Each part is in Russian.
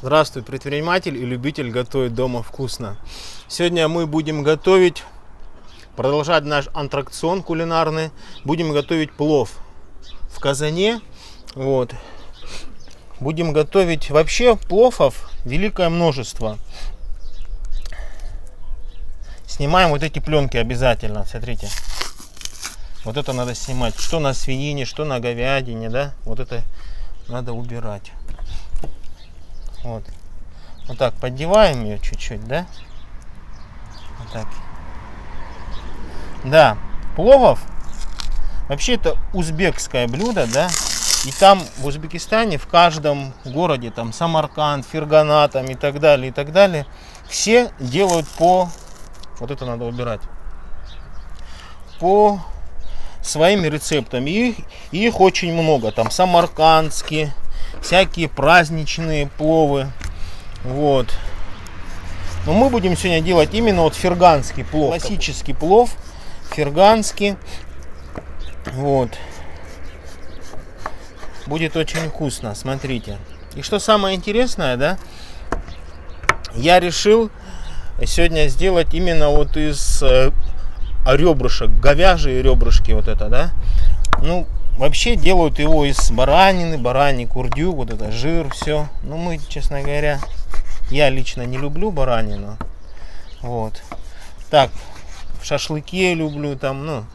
Здравствуй, предприниматель и любитель готовить дома вкусно. Сегодня мы будем готовить, продолжать наш аттракцион кулинарный. Будем готовить плов в казане. Вот. Будем готовить вообще пловов великое множество. Снимаем вот эти пленки обязательно, смотрите. Вот это надо снимать. Что на свинине, что на говядине, да? Вот это надо убирать. Вот. Вот так поддеваем ее чуть-чуть, да? Вот так. Да, пловов вообще это узбекское блюдо, да? И там в Узбекистане, в каждом городе, там Самарканд, Фергана там, и так далее, все делают по, вот это надо убирать, по своим рецептам. И их очень много, там самаркандские, всякие праздничные пловы. Вот. Но мы будем сегодня делать именно вот ферганский плов. Классический плов, ферганский. Вот. Будет очень вкусно, смотрите. И что самое интересное, да, я решил сегодня сделать именно вот из ребрышек, говяжьи ребрышки, вот это, да. Ну, вообще делают его из баранины, бараний курдю, вот это жир, все. Ну, мы, честно говоря, я лично не люблю баранину. Вот. Так, в шашлыке люблю там, ну.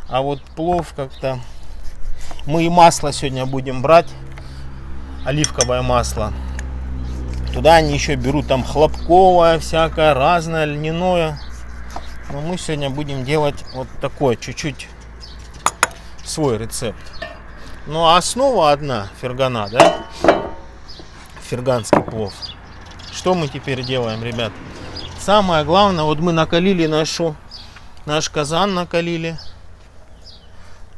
А вот плов как-то... Мы и масло сегодня будем брать. Оливковое масло. Туда они еще берут там хлопковое, всякое разное, льняное. Но мы сегодня будем делать вот такой, чуть-чуть свой рецепт. Ну а основа одна, фергана, да? Ферганский плов. Что мы теперь делаем, ребят? Самое главное, вот мы накалили наш казан, накалили.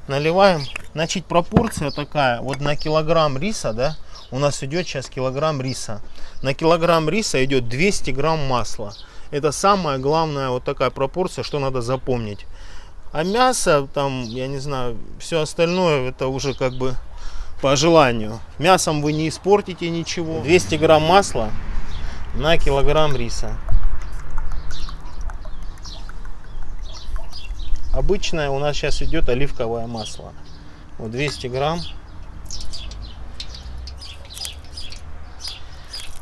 Наливаем. Значит, пропорция такая, вот на килограмм риса, да, у нас идет сейчас килограмм риса. На килограмм риса идет 200 грамм масла. Это самая главная вот такая пропорция, что надо запомнить. А мясо, там, я не знаю, все остальное, это уже как бы по желанию. Мясом вы не испортите ничего. 200 грамм масла на килограмм риса. Обычное у нас сейчас идет оливковое масло. Вот 200 грамм.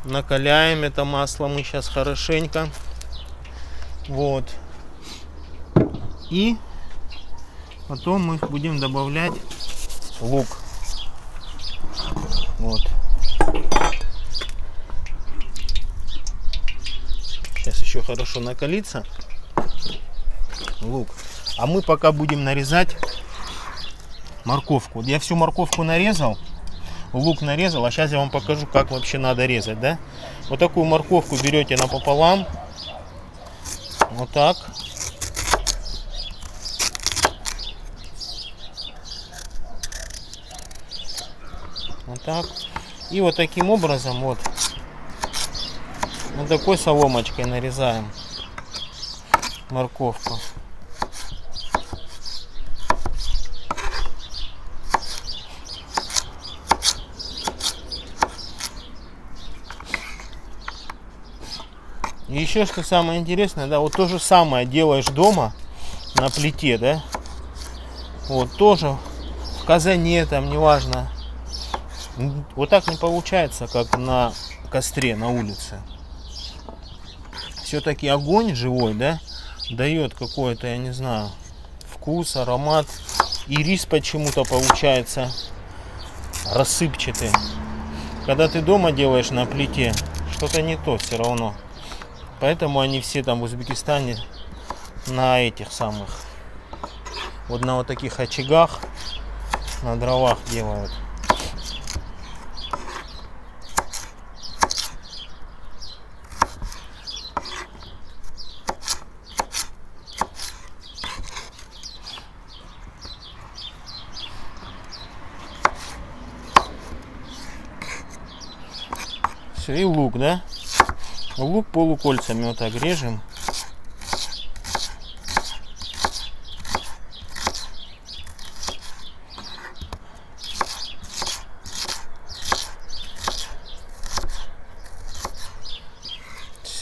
Накаляем это масло мы сейчас хорошенько. Вот. И потом мы будем добавлять лук. Вот. Сейчас еще хорошо накалится лук. А мы пока будем нарезать морковку. Вот я всю морковку нарезал, лук нарезал, а сейчас я вам покажу, как вообще надо резать, да? Вот такую морковку берете напополам. Вот так. Вот так. И вот таким образом вот такой соломочкой нарезаем морковку. И еще что самое интересное, да, вот то же самое делаешь дома на плите, да, вот тоже в казане, там, неважно, вот так не получается, как на костре, на улице. Все-таки огонь живой, да, дает какой-то, я не знаю, вкус, аромат, и рис почему-то получается рассыпчатый. Когда ты дома делаешь на плите, что-то не то все равно. Поэтому они все там в Узбекистане на этих самых, вот на вот таких очагах, на дровах делают. Все, и лук, да? Лук полукольцами вот так режем.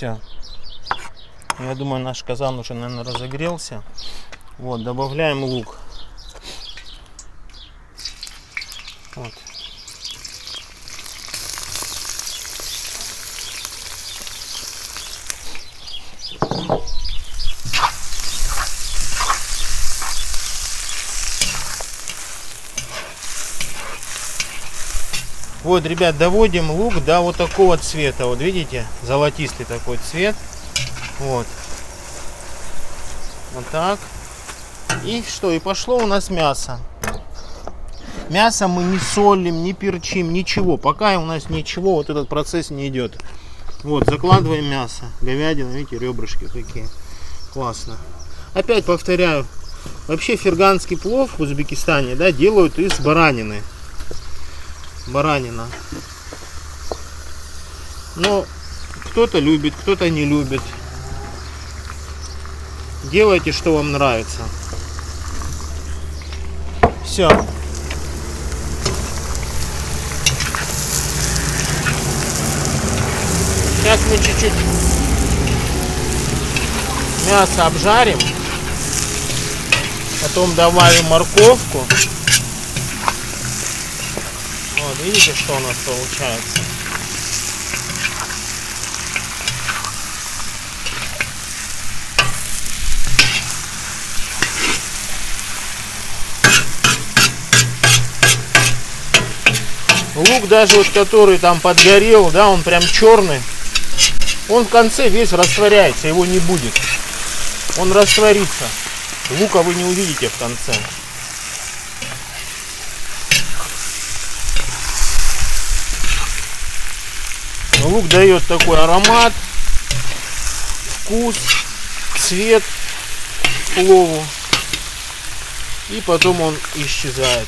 Все. Я думаю, наш казан уже, наверное, разогрелся. Вот, добавляем лук. Вот. Вот, ребят, доводим лук до вот такого цвета. Вот видите, золотистый такой цвет. Вот. Вот так. И что? И пошло у нас мясо. Мясо мы не солим, не перчим, ничего. Пока у нас ничего, вот этот процесс не идет. Вот, закладываем мясо. Говядина, видите, ребрышки такие. Классно. Опять повторяю. Вообще ферганский плов в Узбекистане, да, делают из баранины. Баранина. Но кто-то любит, кто-то не любит. Делайте, что вам нравится. Все. Сейчас мы чуть-чуть мясо обжарим. Потом добавим морковку. Вот, видите, что у нас получается? Лук даже вот который там подгорел, да, он прям черный. Он в конце весь растворяется, его не будет. Он растворится. Лука вы не увидите в конце. Лук дает такой аромат, вкус, цвет плову. И потом он исчезает.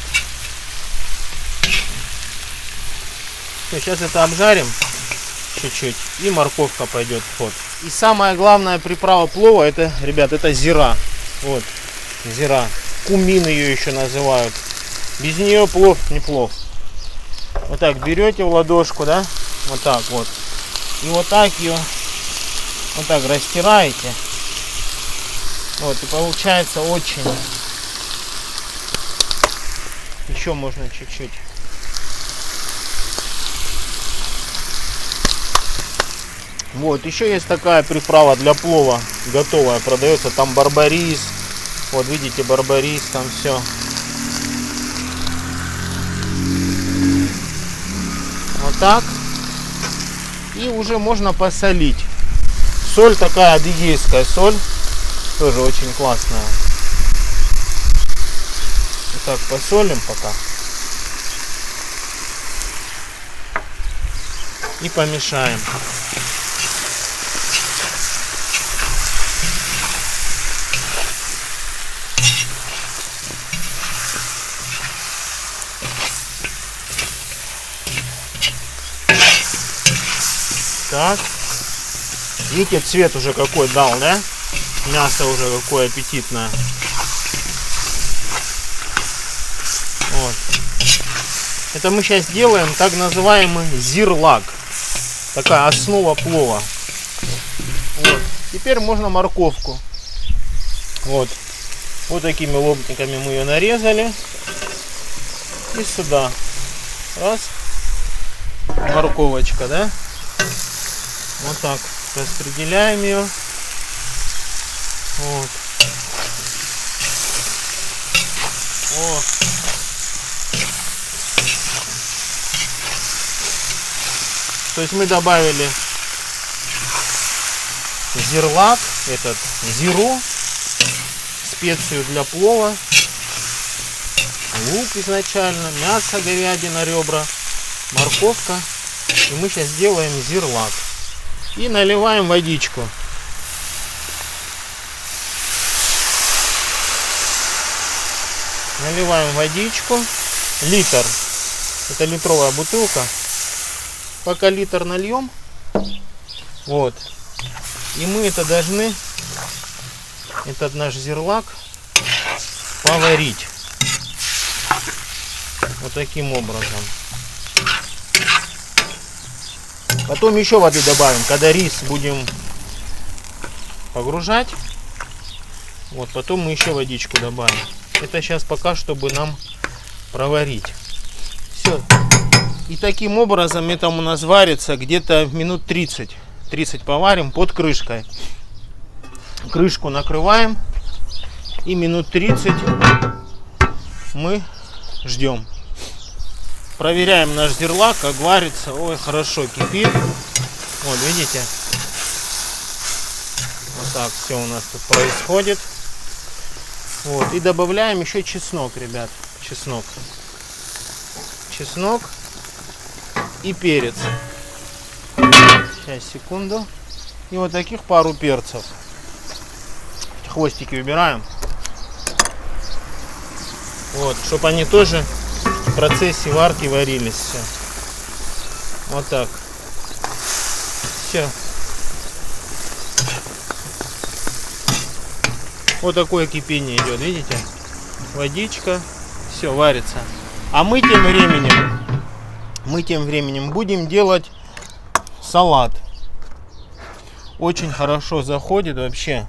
Сейчас это обжарим чуть-чуть, и морковка пойдет в ход. И самая главная приправа плова, это, ребят, это зира. Вот, зира. Кумин ее еще называют. Без нее плов не плов. Вот так берете в ладошку, да, вот так вот. И вот так ее, вот так растираете. Вот, и получается очень. Еще можно чуть-чуть. Вот, еще есть такая приправа для плова, готовая, продается, там барбарис, вот видите, барбарис, там все. Вот так. И уже можно посолить. Соль такая адыгейская соль, тоже очень классная. Вот так посолим пока. И помешаем. Так. Видите, цвет уже какой дал, да? Мясо уже какое аппетитное. Вот. Это мы сейчас делаем так называемый зирлак. Такая основа плова. Вот. Теперь можно морковку. Вот. Вот такими ломтиками мы ее нарезали. И сюда. Раз. Морковочка, да? Вот так распределяем ее. Вот. О. То есть мы добавили зирлак, этот зиру, специю для плова, лук изначально, мясо, говядина, ребра, морковка. И мы сейчас сделаем зирлак. И наливаем водичку. Наливаем водичку. Литр. Это литровая бутылка. Пока литр нальем. Вот. И мы это должны, этот наш зирлак, поварить. Вот таким образом. Потом еще воды добавим, когда рис будем погружать. Вот, потом мы еще водичку добавим. Это сейчас пока, чтобы нам проварить. Все. И таким образом это у нас варится где-то минут 30. 30 поварим под крышкой. Крышку накрываем. И минут 30 мы ждем. Проверяем наш зерлак, как варится. Ой, хорошо кипит. Вот, видите? Вот так все у нас тут происходит. Вот, и добавляем еще чеснок, ребят. Чеснок. Чеснок и перец. Сейчас, секунду. И вот таких пару перцев. Хвостики убираем. Вот, чтобы они тоже в процессе варки варились. Все. Вот так. Все. Вот такое кипение идет, видите? Водичка. Все, варится. А мы тем временем будем делать салат. Очень хорошо заходит вообще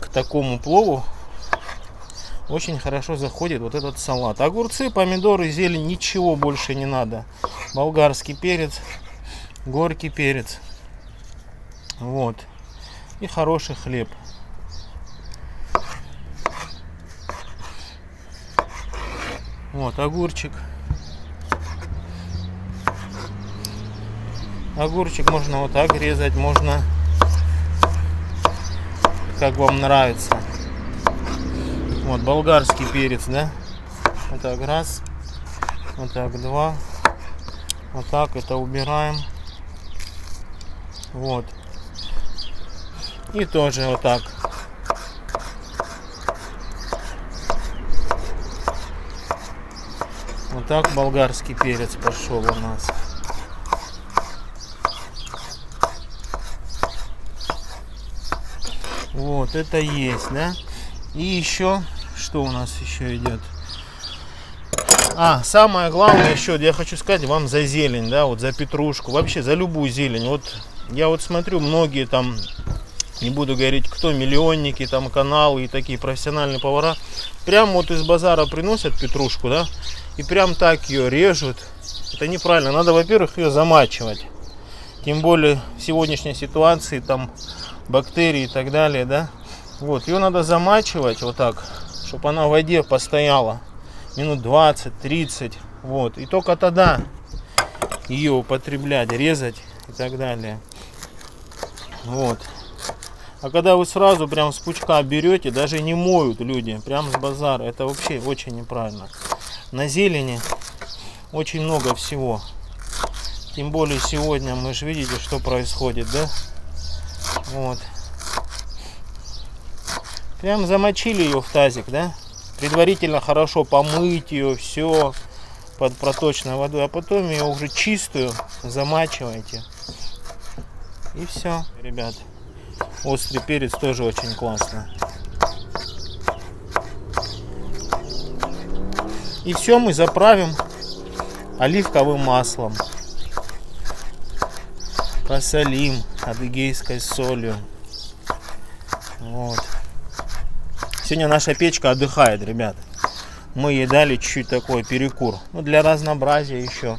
к такому плову. Очень хорошо заходит вот этот салат. Огурцы, помидоры, зелень, ничего больше не надо. Болгарский перец, горький перец. Вот. И хороший хлеб. Вот огурчик. Огурчик можно вот так резать, можно как вам нравится. Вот болгарский перец, да? Вот так раз, вот так два, вот так это убираем. Вот. И тоже вот так. Вот так болгарский перец пошел у нас. Вот, это есть, да? И еще, что у нас еще идет? Самое главное еще, я хочу сказать вам за зелень, да, вот за петрушку, вообще за любую зелень. Вот я вот смотрю, многие там, не буду говорить, кто, миллионники, там каналы и такие профессиональные повара, прям вот из базара приносят петрушку, да, и прям так ее режут. Это неправильно, надо, во-первых, ее замачивать. Тем более в сегодняшней ситуации там бактерии и так далее, да. Вот, ее надо замачивать вот так, чтобы она в воде постояла минут 20-30. Вот, и только тогда ее употреблять, резать и так далее. Вот. А когда вы сразу прям с пучка берете, даже не моют люди, прям с базара, это вообще очень неправильно. На зелени очень много всего. Тем более сегодня, мы же видите, что происходит, да? Вот. Прям замочили ее в тазик, да? Предварительно хорошо помыть ее, все под проточной водой, а потом ее уже чистую замачиваете. И все, ребят. Острый перец тоже очень классно. И все мы заправим оливковым маслом. Посолим адыгейской солью. Вот. Сегодня наша печка отдыхает, ребят. Мы ей дали чуть-чуть такой перекур. Ну, для разнообразия еще.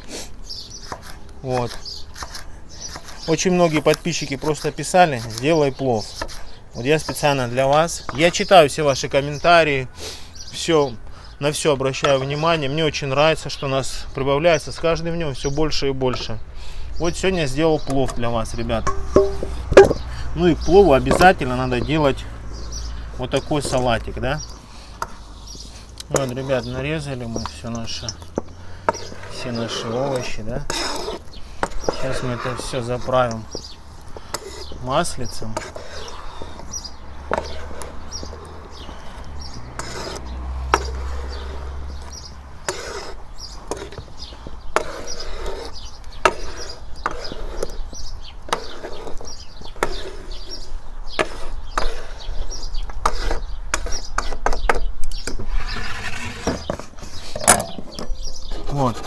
Вот. Очень многие подписчики просто писали: сделай плов. Вот я специально для вас. Я читаю все ваши комментарии. На все обращаю внимание. Мне очень нравится, что у нас прибавляется с каждым днем все больше и больше. Вот сегодня сделал плов для вас, ребят. Ну и к плову обязательно надо делать вот такой салатик, да? Вот, ребят, нарезали мы все наши овощи, да? Сейчас мы это все заправим маслицем. Вот.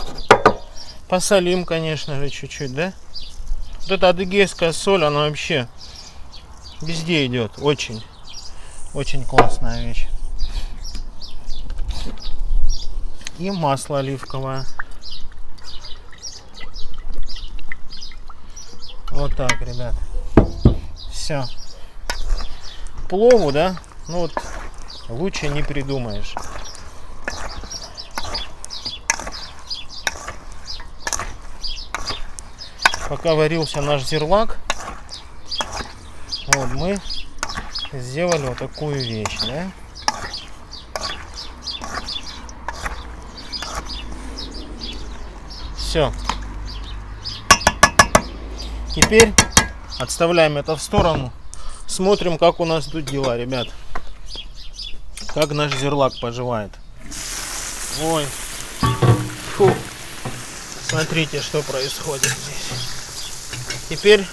Посолим, конечно же, чуть-чуть, да? Вот эта адыгейская соль, она вообще Везде идет. Очень классная вещь. И масло оливковое. Вот так, ребят. Все. Плову, да? Ну вот лучше не придумаешь. Пока варился наш зирлак, вот мы сделали вот такую вещь, да? Все. Теперь отставляем это в сторону. Смотрим, как у нас тут дела, ребят. Как наш зирлак поживает. Ой. Фу. Смотрите, что происходит здесь. Теперь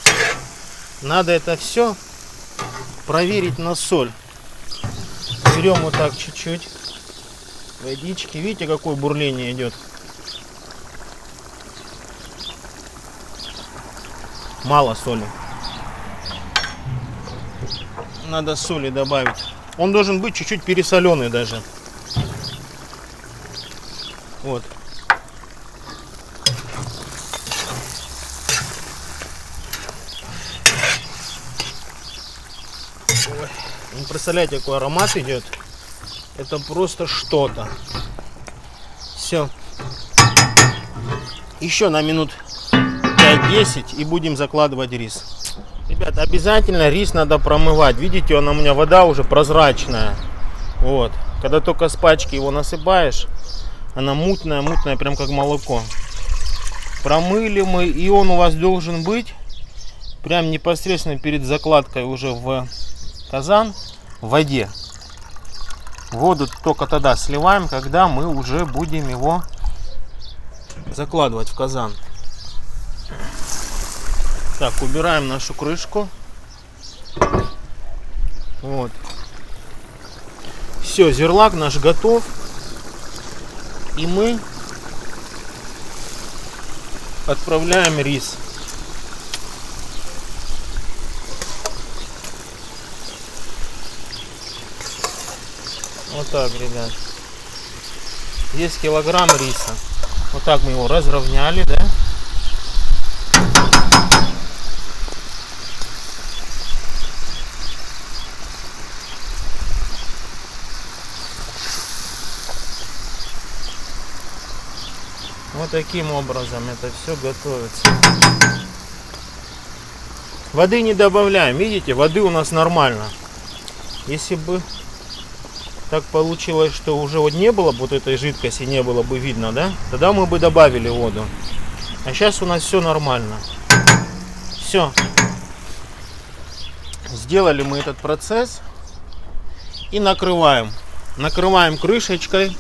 надо это все проверить на соль. Берем вот так чуть-чуть водички. Видите, какое бурление идет? Мало соли. Надо соли добавить. Он должен быть чуть-чуть пересоленный даже. Вот. Ой. Не представляете, какой аромат идет. Это просто что-то. Все. Еще на минут 5-10 и будем закладывать рис. Ребята, обязательно рис надо промывать. Видите, он у меня вода уже прозрачная. Вот. Когда только с пачки его насыпаешь, она мутная, прям как молоко. Промыли мы, и он у вас должен быть прям непосредственно перед закладкой уже в казан в воде. Воду только тогда сливаем, когда мы уже будем его закладывать в казан. Так, убираем нашу крышку. Вот. Все, зирлак наш готов. И мы отправляем рис. Вот так, ребят. Есть килограмм риса. Вот так мы его разровняли, да? Вот таким образом это все готовится. Воды не добавляем, видите, воды у нас нормально. Если бы так получилось, что уже вот не было бы вот этой жидкости, не было бы видно, да, тогда мы бы добавили воду. А сейчас у нас все нормально. Все. Сделали мы этот процесс и накрываем. Накрываем крышечкой.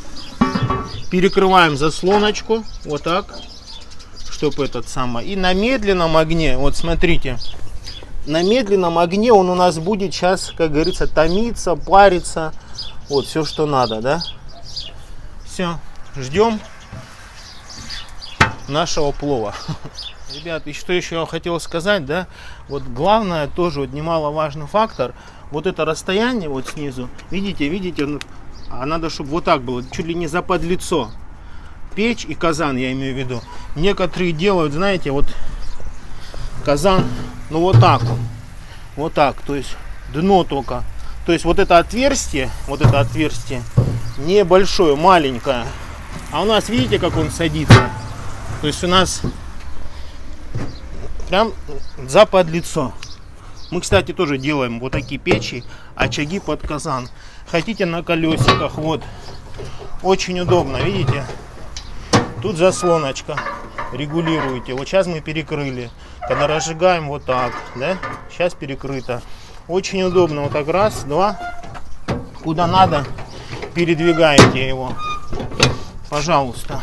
Перекрываем заслоночку, вот так, чтобы этот самый. И на медленном огне, вот смотрите, на медленном огне он у нас будет сейчас, как говорится, томиться, париться, вот все, что надо, да. Все, ждем нашего плова. Ребят, и что еще я хотел сказать, да, вот главное тоже вот немаловажный фактор, вот это расстояние вот снизу, видите, а надо, чтобы вот так было, чуть ли не за подлицо. Печь и казан, я имею в виду. Некоторые делают, знаете, вот казан, ну вот так вот. Вот так, то есть дно только. То есть вот это отверстие небольшое, маленькое. А у нас, видите, как он садится? То есть у нас прям за подлицо. Мы, кстати, тоже делаем вот такие печи, очаги под казан. Хотите на колесиках, вот. Очень удобно, видите? Тут заслоночка. Регулируете. Вот сейчас мы перекрыли. Когда разжигаем, вот так, да? Сейчас перекрыто. Очень удобно. Вот так раз, два. Куда надо, передвигаете его. Пожалуйста.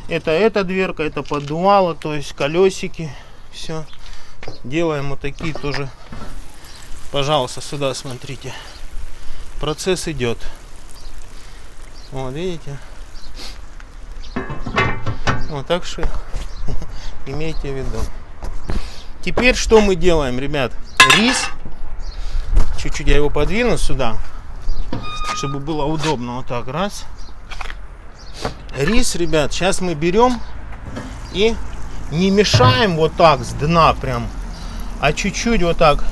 Это эта дверка, это поддувало, то есть колесики. Все. Делаем вот такие тоже. Пожалуйста, сюда смотрите. Процесс идет. Вот, видите? Вот так что имейте в виду. Теперь что мы делаем, ребят? Рис чуть-чуть я его подвину сюда, чтобы было удобно. Вот так, раз. Рис, ребят, сейчас мы берем и не мешаем вот так с дна прям, а чуть-чуть вот так.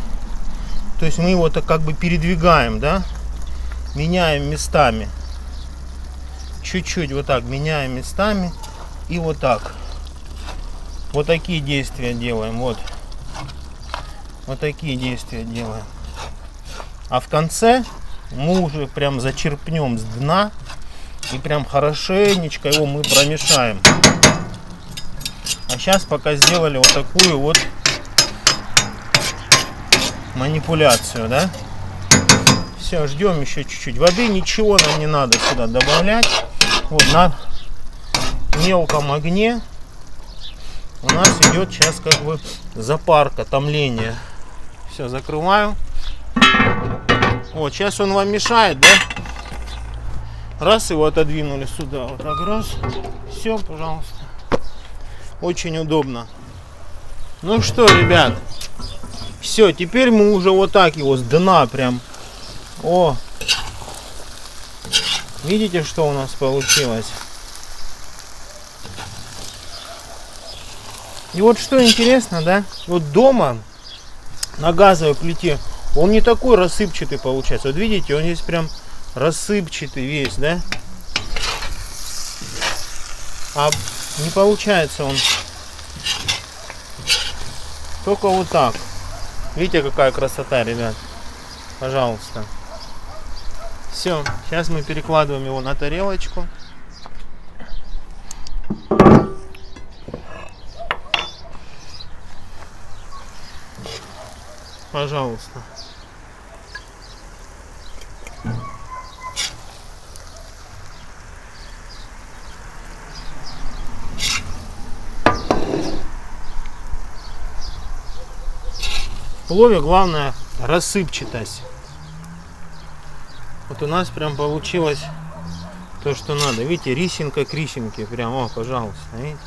То есть мы его так как бы передвигаем, да? Меняем местами. Чуть-чуть вот так меняем местами. И вот так. Вот такие действия делаем. Вот. Вот такие действия делаем. А в конце мы уже прям зачерпнем с дна. И прям хорошенечко его мы промешаем. А сейчас пока сделали вот такую вот манипуляцию, да? Все, ждем еще чуть-чуть воды. Ничего нам не надо сюда добавлять. Вот на мелком огне у нас идет сейчас как бы запарка, томление. Все, закрываю. Вот, сейчас он вам мешает, да? Раз, его отодвинули сюда, вот так раз. Все, пожалуйста. Очень удобно. Ну что, ребят, все, теперь мы уже вот так его с дна прям. О, видите, что у нас получилось? И вот что интересно, да, вот дома на газовой плите он не такой рассыпчатый получается. Вот видите, он здесь прям рассыпчатый весь, да? А не получается он только вот так. Видите, какая красота, ребят? Пожалуйста. Все, сейчас мы перекладываем его на тарелочку. Пожалуйста. В плове главное рассыпчатость. Вот у нас прям получилось то, что надо. Видите, рисинка к рисинке. Прям, о, пожалуйста. Видите?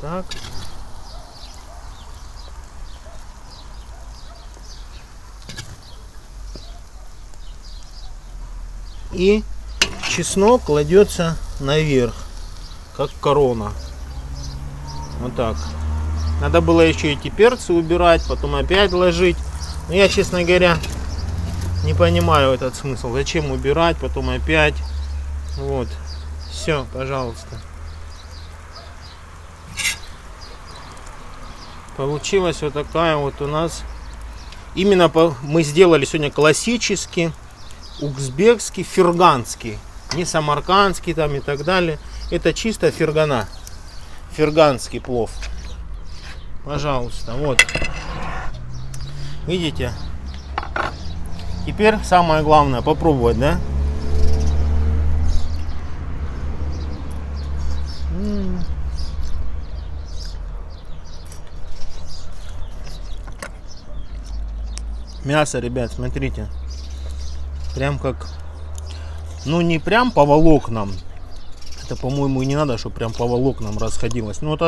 Так. И чеснок кладется наверх, как корона. Вот так. Надо было еще эти перцы убирать, потом опять ложить. Но я, честно говоря, не понимаю этот смысл. Зачем убирать, потом опять. Вот. Все, пожалуйста. Получилась вот такая вот у нас. Именно мы сделали сегодня классический узбекский, ферганский. Не самаркандский там и так далее. Это чисто фергана. Ферганский плов. Пожалуйста, вот. Видите? Теперь самое главное попробовать, да? Мясо, ребят, смотрите. Прям как... Ну, не прям по волокнам. Это, по-моему, и не надо, чтобы прям по волокнам расходилось. Ну, вот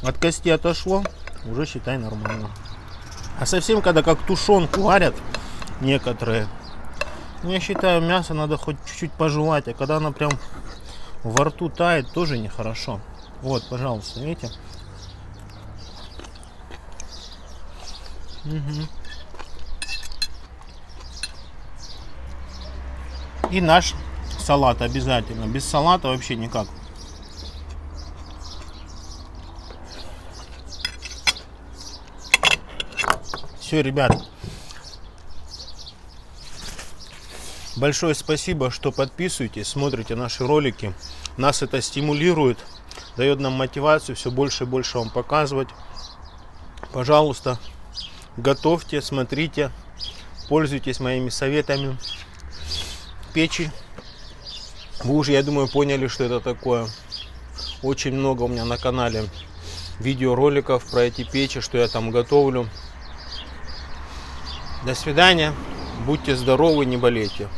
от кости отошло. Уже, считай, нормально. А совсем, когда как тушенку варят некоторые, я считаю, мясо надо хоть чуть-чуть пожевать. А когда оно прям во рту тает, тоже нехорошо. Вот, пожалуйста, видите? Угу. И наш салат обязательно. Без салата вообще никак. Все, ребят. Большое спасибо, что подписываетесь, смотрите наши ролики. Нас это стимулирует, дает нам мотивацию все больше и больше вам показывать. Пожалуйста, готовьте, смотрите, пользуйтесь моими советами. Печи. Вы уже, я думаю, поняли, что это такое. Очень много у меня на канале видеороликов про эти печи, что я там готовлю. До свидания. Будьте здоровы, не болейте.